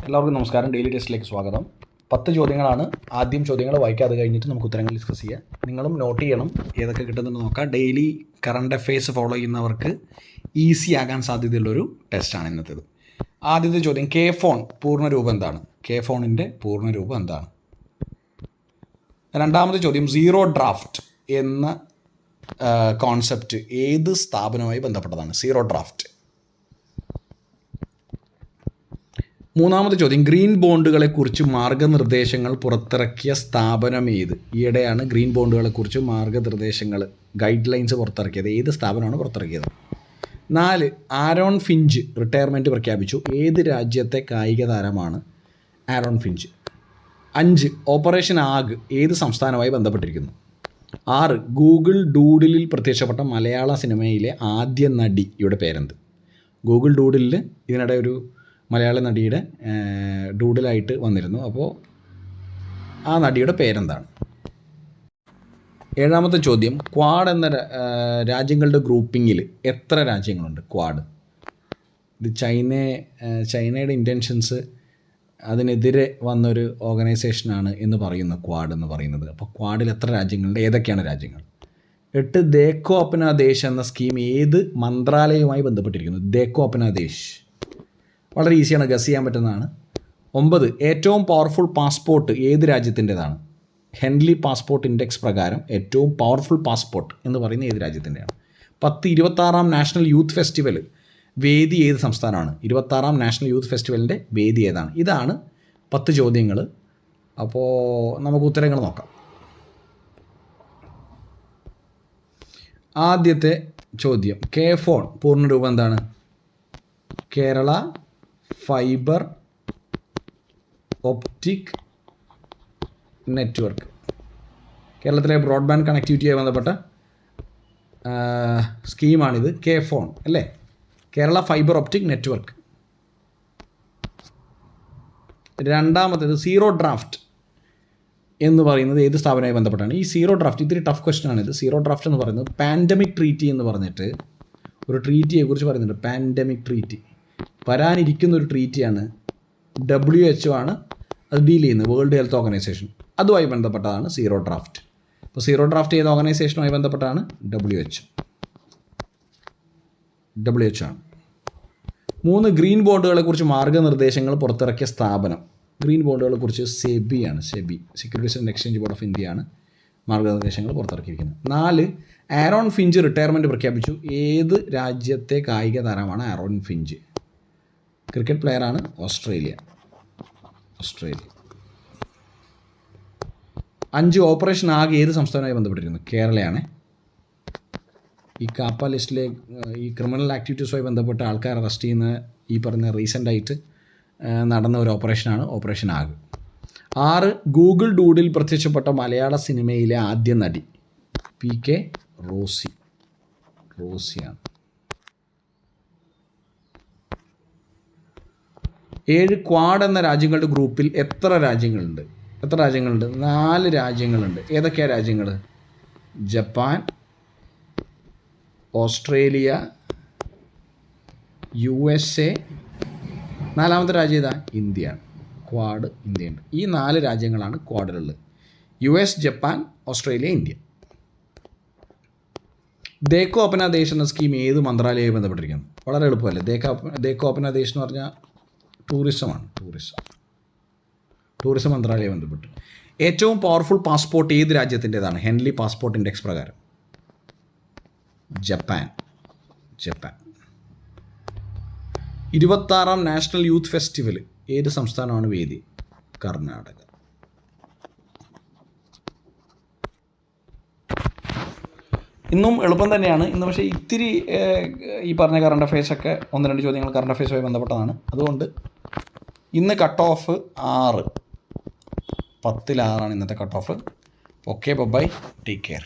എല്ലാവർക്കും നമസ്കാരം. ഡെയിലി ടെസ്റ്റിലേക്ക് സ്വാഗതം. 10 ചോദ്യങ്ങളാണ്. ആദ്യം ചോദ്യങ്ങൾ വായിക്കാതെ കഴിഞ്ഞിട്ട് നമുക്ക് ഉത്തരങ്ങൾ ഡിസ്കസ് ചെയ്യാം. നിങ്ങളും നോട്ട് ചെയ്യണം, ഏതൊക്കെ കിട്ടുന്നുണ്ടെന്ന് നോക്കാം. ഡെയിലി കറണ്ട് അഫെയർസ് ഫോളോ ചെയ്യുന്നവർക്ക് ഈസി ആകാൻ സാധ്യതയുള്ളൊരു ടെസ്റ്റാണ് ഇന്നത്തേത്. ആദ്യത്തെ ചോദ്യം, കെ ഫോൺ പൂർണ്ണരൂപം എന്താണ്? കെ ഫോണിൻ്റെ പൂർണ്ണരൂപം എന്താണ്? രണ്ടാമത്തെ ചോദ്യം, സീറോ ഡ്രാഫ്റ്റ് എന്ന കോൺസെപ്റ്റ് ഏത് സ്ഥാപനവുമായി ബന്ധപ്പെട്ടതാണ്? Zero draft. മൂന്നാമത്തെ ചോദ്യം, ഗ്രീൻ ബോണ്ടുകളെക്കുറിച്ച് മാർഗനിർദ്ദേശങ്ങൾ പുറത്തിറക്കിയ സ്ഥാപനം ഏത്? ഈയിടെയാണ് ഗ്രീൻ ബോണ്ടുകളെക്കുറിച്ച് മാർഗനിർദ്ദേശങ്ങൾ ഗൈഡ് ലൈൻസ് പുറത്തിറക്കിയത്. ഏത് സ്ഥാപനമാണ് പുറത്തിറക്കിയത്? 4, ആരോൺ ഫിഞ്ച് റിട്ടയർമെൻറ്റ് പ്രഖ്യാപിച്ചു. ഏത് രാജ്യത്തെ കായിക താരമാണ് ആരോൺ ഫിഞ്ച്? 5, ഓപ്പറേഷൻ ആഗ് ഏത് സംസ്ഥാനവുമായി ബന്ധപ്പെട്ടിരിക്കുന്നു? 6, ഗൂഗിൾ ഡൂഡിലിൽ പ്രത്യക്ഷപ്പെട്ട മലയാള സിനിമയിലെ ആദ്യ നടിയുടെ പേരെന്ത്? ഗൂഗിൾ ഡൂഡിലിൽ ഇതിനിടെ ഒരു മലയാള നടിയുടെ ഡൂഡിലായിട്ട് വന്നിരുന്നു. അപ്പോൾ ആ നടിയുടെ പേരെന്താണ്? 7ാമത്തെ ചോദ്യം, ക്വാഡ് എന്ന രാജ്യങ്ങളുടെ ഗ്രൂപ്പിങ്ങിൽ എത്ര രാജ്യങ്ങളുണ്ട്? ക്വാഡ് ഇത് ചൈനയുടെ ഇൻറ്റൻഷൻസ് അതിനെതിരെ വന്നൊരു ഓർഗനൈസേഷനാണ് എന്ന് പറയുന്നു ക്വാഡ് എന്ന് പറയുന്നത്. അപ്പോൾ ക്വാഡിൽ എത്ര രാജ്യങ്ങളുണ്ട്? ഏതൊക്കെയാണ് രാജ്യങ്ങൾ? 8, ദേക്കോ അപ്നാ ദേശ് എന്ന സ്കീം ഏത് മന്ത്രാലയവുമായി ബന്ധപ്പെട്ടിരിക്കുന്നു? ദേക്കോ അപ്നാ ദേശ് വളരെ ഈസിയാണ്, ഗസ് ചെയ്യാൻ പറ്റുന്നതാണ്. 9, ഏറ്റവും പവർഫുൾ പാസ്പോർട്ട് ഏത് രാജ്യത്തിൻ്റെതാണ്? ഹെൻലി പാസ്പോർട്ട് ഇൻഡെക്സ് പ്രകാരം ഏറ്റവും പവർഫുൾ പാസ്പോർട്ട് എന്ന് പറയുന്നത് ഏത് രാജ്യത്തിൻ്റെയാണ്? 10, 26ാം നാഷണൽ യൂത്ത് ഫെസ്റ്റിവൽ വേദി ഏത് സംസ്ഥാനമാണ്? 26ാം നാഷണൽ യൂത്ത് ഫെസ്റ്റിവലിൻ്റെ വേദി ഏതാണ്? ഇതാണ് 10 ചോദ്യങ്ങൾ. അപ്പോൾ നമുക്ക് ഉത്തരങ്ങൾ നോക്കാം. ആദ്യത്തെ ചോദ്യം, കെ ഫോൺ പൂർണ്ണരൂപം എന്താണ്? Kerala fibre optic network. കേരളത്തിലെ ബ്രോഡ്ബാൻഡ് കണക്ടിവിറ്റിയുമായി ബന്ധപ്പെട്ട സ്കീമാണിത്. കെ ഫോൺ അല്ലേ? Kerala fibre optic network. രണ്ടാമത്തേത്, സീറോ ഡ്രാഫ്റ്റ് എന്ന് പറയുന്നത് ഏത് സ്ഥാപനവുമായി ബന്ധപ്പെട്ടാണ്? ഈ സീറോ ഡ്രാഫ്റ്റ് ഇത്തിരി ടഫ് ക്വസ്റ്റൻ ആണിത്. സീറോ ഡ്രാഫ്റ്റ് എന്ന് പറയുന്നത് പാൻഡമിക് ട്രീറ്റി എന്ന് പറഞ്ഞിട്ട് ഒരു ട്രീറ്റിയെക്കുറിച്ച് പറയുന്നുണ്ട്. പാൻഡമിക് ട്രീറ്റി വരാനിരിക്കുന്ന ഒരു ട്രീറ്റിയാണ്. WHO ആണ് അത് ഡീൽ ചെയ്യുന്നത്, വേൾഡ് ഹെൽത്ത് ഓർഗനൈസേഷൻ. അതുമായി ബന്ധപ്പെട്ടതാണ് സീറോ ഡ്രാഫ്റ്റ്. അപ്പോൾ സീറോ ഡ്രാഫ്റ്റ് ഏത് ഓർഗനൈസേഷനുമായി ബന്ധപ്പെട്ടാണ്? WHO ആണ്. 3, ഗ്രീൻ ബോണ്ടുകളെക്കുറിച്ച് മാർഗനിർദ്ദേശങ്ങൾ പുറത്തിറക്കിയ സ്ഥാപനം. ഗ്രീൻ ബോണ്ടുകളെക്കുറിച്ച് സെബി ആണ്. SEBI, securities and exchange board of ഇന്ത്യയാണ് മാർഗനിർദ്ദേശങ്ങൾ പുറത്തിറക്കിയിരിക്കുന്നത്. 4, ആരോൺ ഫിഞ്ച് റിട്ടയർമെൻറ്റ് പ്രഖ്യാപിച്ചു. ഏത് രാജ്യത്തെ കായിക താരമാണ് ആരോൺ ഫിഞ്ച്? ക്രിക്കറ്റ് പ്ലെയറാണ്. ഓസ്ട്രേലിയ. 5, ഓപ്പറേഷൻ ആഗ് ഏത് സംസ്ഥാനവുമായി ബന്ധപ്പെട്ടിരിക്കുന്നു? കേരളയാണ്. ഈ കാപ്പ ലിസ്റ്റിലെ ഈ ക്രിമിനൽ ആക്ടിവിറ്റീസുമായി ബന്ധപ്പെട്ട ആൾക്കാർ അറസ്റ്റ് ചെയ്യുന്ന ഈ പറഞ്ഞ റീസെൻ്റായിട്ട് നടന്ന ഒരു ഓപ്പറേഷനാണ് ഓപ്പറേഷൻ ആഗ്. 6, ഗൂഗിൾ ഡൂഡിൽ പ്രത്യക്ഷപ്പെട്ട മലയാള സിനിമയിലെ ആദ്യ നടി? PK റോസിയാണ്. 7, ക്വാഡ് എന്ന രാജ്യങ്ങളുടെ ഗ്രൂപ്പിൽ എത്ര രാജ്യങ്ങളുണ്ട്? 4 രാജ്യങ്ങളുണ്ട്. ഏതൊക്കെയാണ് രാജ്യങ്ങൾ? Japan, Australia, USA. 4ാമത്തെ രാജ്യം ഏതാ? ഇന്ത്യയാണ്. ക്വാഡ് ഇന്ത്യയുണ്ട്. ഈ 4 രാജ്യങ്ങളാണ് ക്വാഡിലുള്ളത്. US, Japan, Australia, India. Dekho Apna Desh എന്ന സ്കീം ഏത് മന്ത്രാലയവുമായി ബന്ധപ്പെട്ടിരിക്കുന്നു? വളരെ എളുപ്പമല്ലേ. ദേക്കോ അപ്നാ ദേശ് എന്ന് പറഞ്ഞാൽ ടൂറിസമാണ്. ടൂറിസം മന്ത്രാലയം ബന്ധപ്പെട്ട്. ഏറ്റവും പവർഫുൾ പാസ്പോർട്ട് ഏത് രാജ്യത്തിൻ്റെതാണ്? ഹെൻലി പാസ്പോർട്ട് ഇൻഡെക്സ് പ്രകാരം ജപ്പാൻ. 26ാം നാഷണൽ യൂത്ത് ഫെസ്റ്റിവൽ ഏത് സംസ്ഥാനമാണ് വേദി? കർണാടക. ഇന്നും എളുപ്പം തന്നെയാണ് ഇന്ന്, പക്ഷേ ഇത്തിരി ഈ പറഞ്ഞ കറണ്ട് അഫെയർസൊക്കെ 1-2 ചോദ്യങ്ങൾ കറണ്ട് അഫെയർസുമായി ബന്ധപ്പെട്ടതാണ്. അതുകൊണ്ട് ഇന്ന് കട്ട് ഓഫ് 6, 10-ൽ 6 ഇന്നത്തെ cut off. Okay, bye, take care.